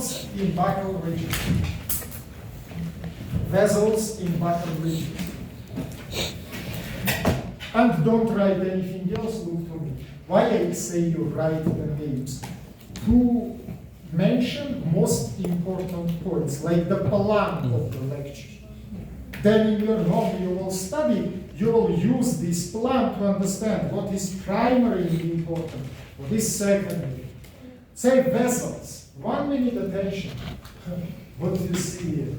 vessels in buccal region. Vessels in buccal region. And don't write anything else, look to me. Why I say you write the names? To mention most important points, like the plan of the lecture. Then in your home you will study, you will use this plan to understand what is primarily important, what is secondary. Say vessels, 1 minute attention. What do you see here?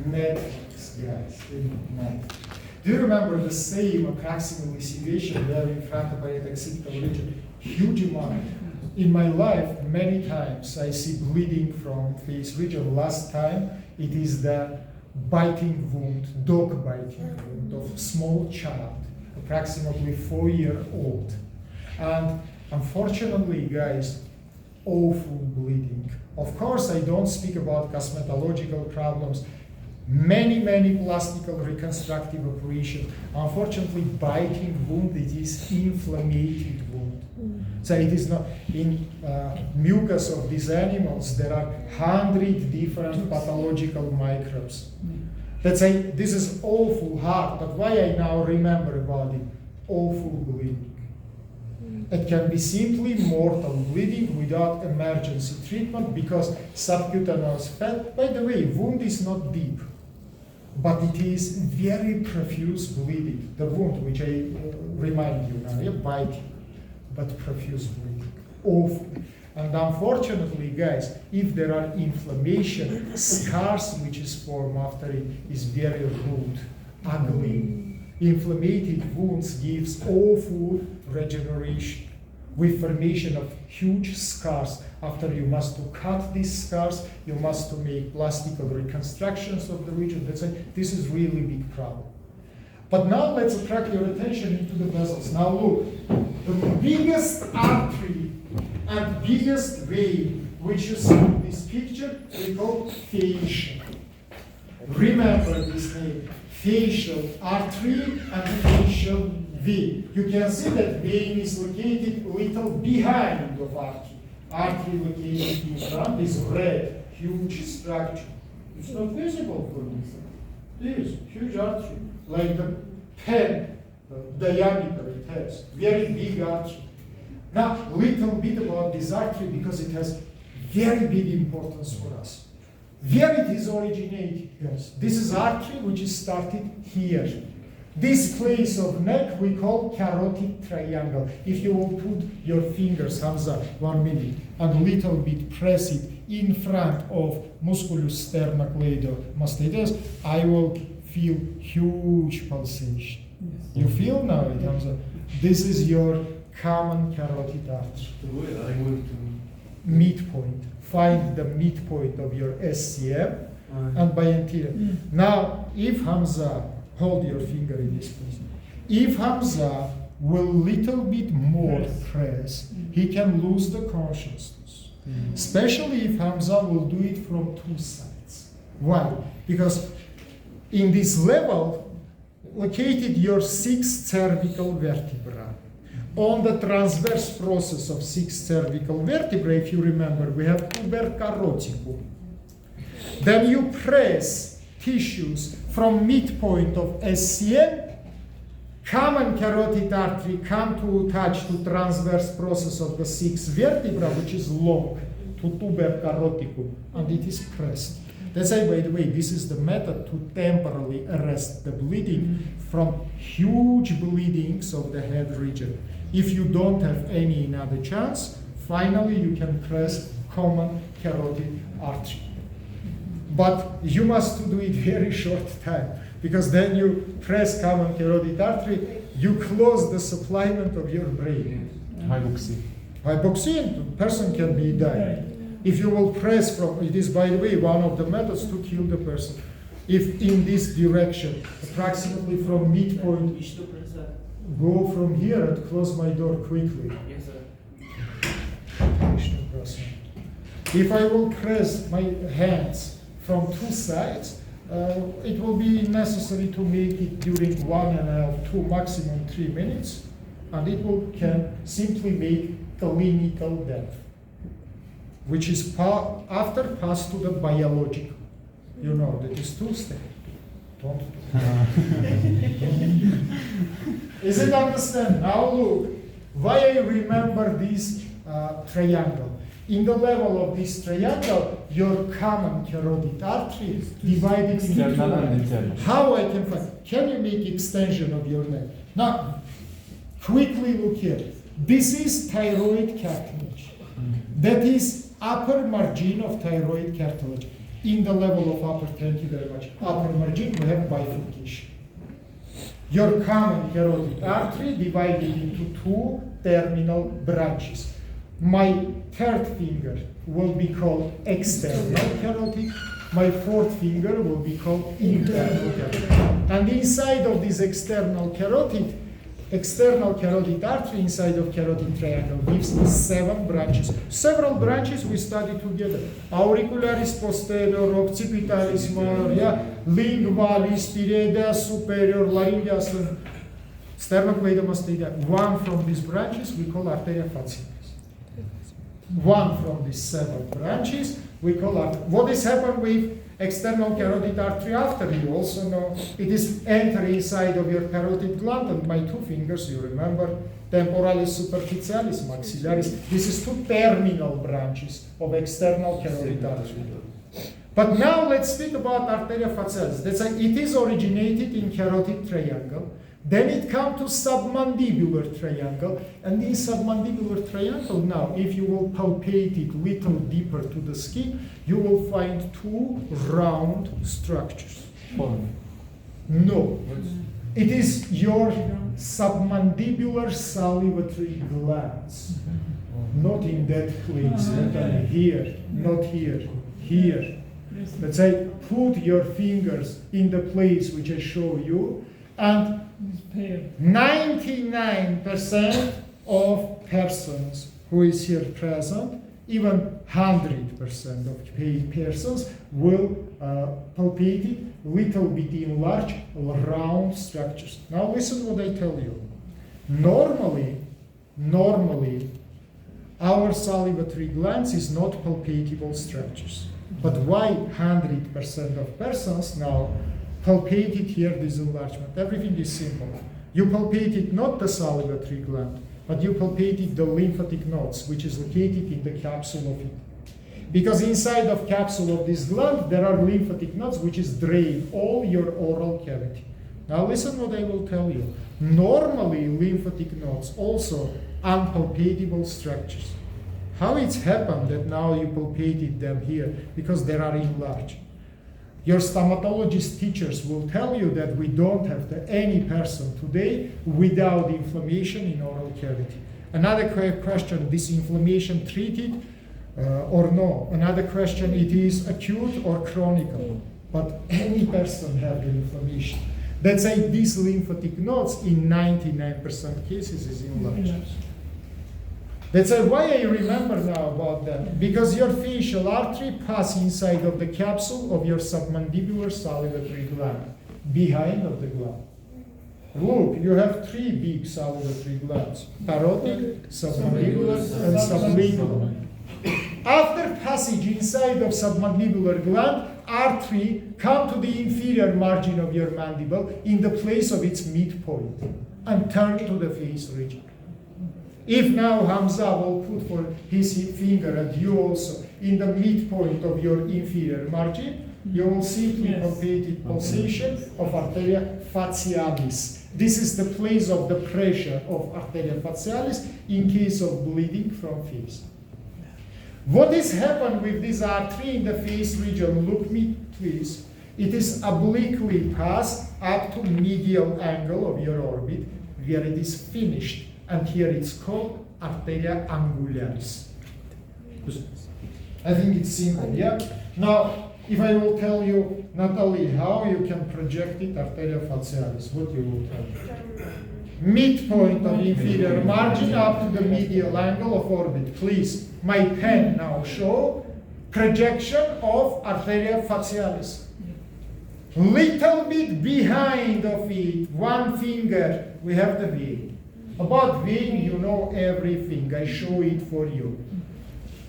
Networks, guys, networks. Do you remember the same approximate situation there in front of the occipital region? Huge amount. In my life, many times I see bleeding from face region. Last time, it is the biting wound, dog biting wound of small child, approximately 4-year-old. And unfortunately, guys, awful bleeding. Of course, I don't speak about cosmetological problems. Many plastical reconstructive operations. Unfortunately, biting wound, it is inflamed wound. So it is not, in mucus of these animals, there are 100 different pathological microbes. Let's say this is awful hard, but why I now remember about it? Awful bleeding. It can be simply mortal bleeding without emergency treatment because subcutaneous fat, by the way, wound is not deep, but it is very profuse bleeding. The wound, which I remind you now, biting, but profuse bleeding, awful. And unfortunately, guys, if there are inflammation, scars which is formed after it is very rude, ugly. Inflamed wounds gives awful regeneration with formation of huge scars. After you must to cut these scars, you must to make plastical reconstructions of the region. That's it. This is really big problem. But now let's attract your attention into the vessels. Now look, the biggest artery and biggest vein which you see in this picture, we call fascia. Remember this name, facial artery and facial vein. You can see that vein is located a little behind of artery. Artery located in front is red, huge structure. It's not visible for me. It is huge artery, like the pen diameter it has, very big artery. Now, little bit about this artery because it has very big importance for us. Where it is originated, yes. This is artery which is started here. This place of neck we call carotid triangle. If you will put your fingers, Hamza, 1 minute, and little bit press it in front of musculus sternocleidomastoideus, I will feel huge pulsation. Yes. You feel now it, Hamza? This is your common carotid artery. I want to midpoint. Find the midpoint of your SCM and by anterior. Now, if Hamza, hold your finger in this place. If Hamza will little bit more press, he can lose the consciousness. Especially if Hamza will do it from 2 sides. Why? Because in this level, located your 6th cervical vertebra. On the transverse process of 6th cervical vertebra, if you remember, we have tuber caroticum. Then you press tissues from midpoint of SCM, common carotid artery come to touch to transverse process of the 6th vertebra, which is long, to tuber caroticum, and it is pressed. That's why, by the way, this is the method to temporarily arrest the bleeding from huge bleedings of the head region. If you don't have any other chance, finally you can press common carotid artery. But you must do it very short time, because then you press common carotid artery, you close the supplement of your brain. hypoxia. Hypoxia, the person can be died. If you will press from, it is, by the way, one of the methods to kill the person. If in this direction, approximately from midpoint, go from here and close my door quickly. Yes, sir. If I will press my hands from 2 sides, it will be necessary to make it during 1.5, 2, maximum 3 minutes, and it can simply make clinical death. which is after pass to the biological. You know, that is two-step. Don't. Is it understand? Now look, why I remember this triangle. In the level of this triangle, your common carotid artery is divided into two. How I can find? Can you make extension of your neck? Now, quickly look here. This is thyroid cartilage. That is upper margin of thyroid cartilage. In the level of upper, thank you very much, upper margin, we have bifurcation. Your common carotid artery divided into two terminal branches. My third finger will be called external carotid. My fourth finger will be called internal carotid. And inside of this external carotid artery inside of carotid triangle gives 7 branches. Several branches we study together. Auricularis posterior, occipitalis major, lingualis, thyroideus superior, laryngeus, sternocleidomastoidea. One from these branches we call arteria facialis. One from these 7 branches we call arteria. What is happening with external carotid artery after? You also know it is entering inside of your carotid gland, and my 2 fingers, you remember, temporalis superficialis, maxillaris. This is 2 terminal branches of external carotid artery. But now let's speak about arteria facialis. That's like it is originated in carotid triangle. Then it comes to submandibular triangle, and in submandibular triangle now, if you will palpate it little deeper to the skin, you will find 2 round structures. No, it is your submandibular salivatory glands. Not in that place, not here, not here, here. Let's say, put your fingers in the place which I show you, and 99% of persons who is here present, even 100% of persons will palpate it little bit enlarged, round structures. Now listen what I tell you. Normally, our salivatory glands is not palpatable structures. But why 100% of persons now palpate it here, this enlargement? Everything is simple. You palpate it not the salivatory gland, but you palpate it the lymphatic nodes, which is located in the capsule of it. Because inside of capsule of this gland, there are lymphatic nodes which is drain all your oral cavity. Now listen what I will tell you. Normally, lymphatic nodes also unpalpatable structures. How it's happened that now you palpated them here? Because they are enlarged. Your stomatologist teachers will tell you that we don't have any person today without inflammation in oral cavity. Another question, this inflammation treated or no? Another question, it is acute or chronic? But any person have the inflammation. That's why these lymphatic nodes in 99% cases is enlarged. That's why I remember now about that. Because your facial artery passes inside of the capsule of your submandibular salivatory gland, behind of the gland. Look, you have 3 big salivatory glands: parotid, submandibular, and sublingual. After passage inside of submandibular gland, artery come to the inferior margin of your mandible in the place of its midpoint and turn to the face region. If now Hamza will put for his finger and you also in the midpoint of your inferior margin, you will simply palpate pulsation of arteria facialis. This is the place of the pressure of arteria facialis in case of bleeding from face. What is happened with this artery in the face region? Look me please. It is obliquely passed up to medial angle of your orbit where it is finished. And here it's called arteria angularis. I think it's simple, yeah? Now, if I will tell you, Natalie, how you can project it, arteria facialis, what you will tell me? Midpoint of inferior margin up to the medial angle of orbit. Please, my pen now show projection of arteria facialis. Little bit behind of it, 1 finger, we have the vein. About vein, you know everything. I show it for you.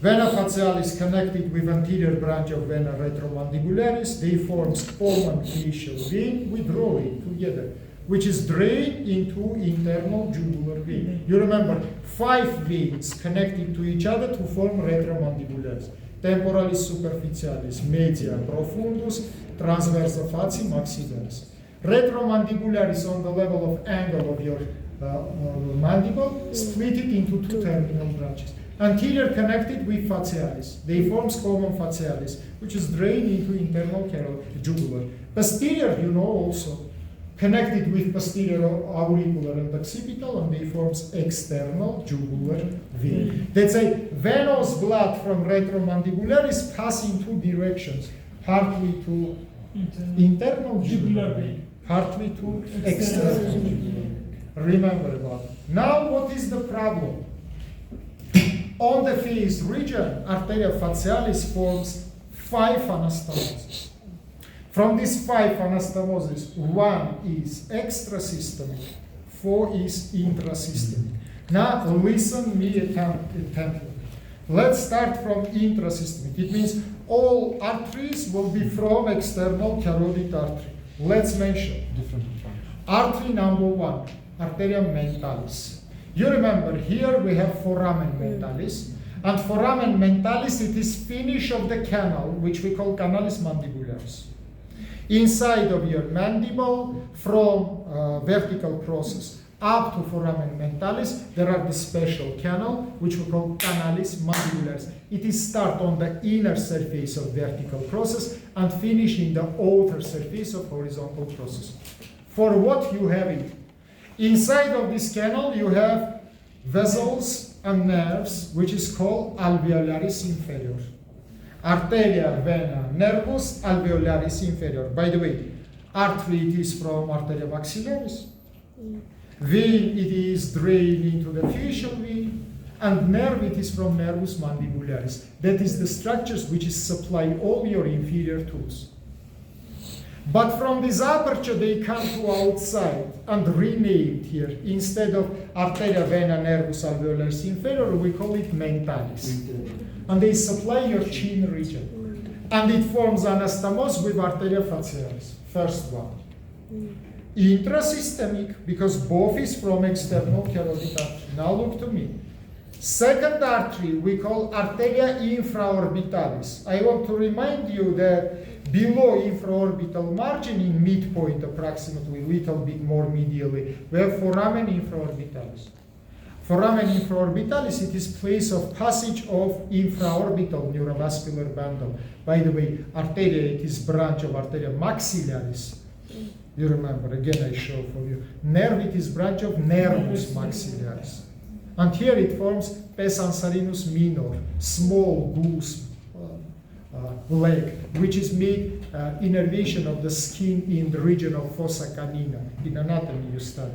Vena facialis connected with anterior branch of vena retromandibularis. They form common facial vein. We draw it together, which is drained into internal jugular vein. You remember 5 veins connected to each other to form retromandibularis. Temporalis superficialis, media profundus, transversa facie maxillaris. Retromandibularis on the level of angle of your mandible, split it into 2 terminal branches. Anterior connected with facialis. They forms common facialis, which is drained into internal jugular. Posterior, you know also, connected with posterior auricular and occipital, and they forms external jugular vein. That's a venous blood from retromandibularis pass in 2 directions, partly to internal jugular vein, partly to external jugular vein. Remember about it. Now, what is the problem? On the face region, arteria facialis forms 5 anastomoses. From these 5 anastomoses, 1 is extrasystemic, 4 is intrasystemic. Now listen me attentively. Let's start from intrasystemic. It means all arteries will be from external carotid artery. Let's mention different artery number 1, arteria mentalis. You remember here we have foramen mentalis, and foramen mentalis, it is finish of the canal, which we call canalis mandibularis. Inside of your mandible, from vertical process up to foramen mentalis, there are the special canal, which we call canalis mandibularis. It is start on the inner surface of vertical process and finish in the outer surface of horizontal process. For what you have it? Inside of this canal, you have vessels and nerves, which is called alveolaris inferior. Arteria vena nervus alveolaris inferior. By the way, artery it is from arteria maxillaris. Vein it is drained into the facial vein, and nerve it is from nervus mandibularis. That is the structures which is supply all your inferior tools. But from this aperture they come to outside and renamed here. Instead of arteria vena nervus alveolaris inferior, we call it mentalis. And they supply your chin region. And it forms anastomose with arteria facialis. First one. Intrasystemic, because both is from external carotid artery. Now look to me. Second artery we call arteria infraorbitalis. I want to remind you that below infraorbital margin, in midpoint approximately, little bit more medially, we have foramen infraorbitalis. Foramen infraorbitalis, it is place of passage of infraorbital neurovascular bundle. By the way, arteria, it is branch of arteria maxillaris. You remember, again I show for you. Nerve, it is branch of nervus maxillaris. And here it forms pes ansarinus minor, small goose leg, which is made innervation of the skin in the region of fossa canina. In anatomy you study.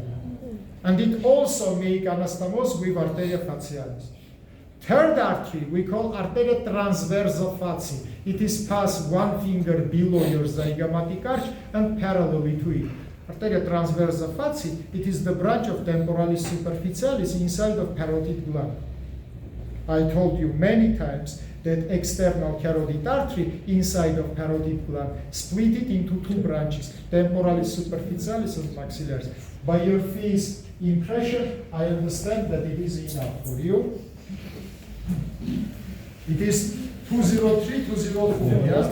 And it also make anastomose with arteria facialis. Third artery we call arteria transversa facie. It is past 1 finger below your zygomatic arch and parallelly to it. Arteria transversa facie, it is the branch of temporalis superficialis inside of parotid gland. I told you many times that external carotid artery inside of parotid gland split it into 2 branches, temporalis superficialis and maxillaris. By your face impression, I understand that it is enough for you. It is 203, 204, yeah?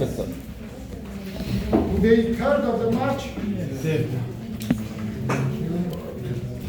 Today, 3rd of the March? Third.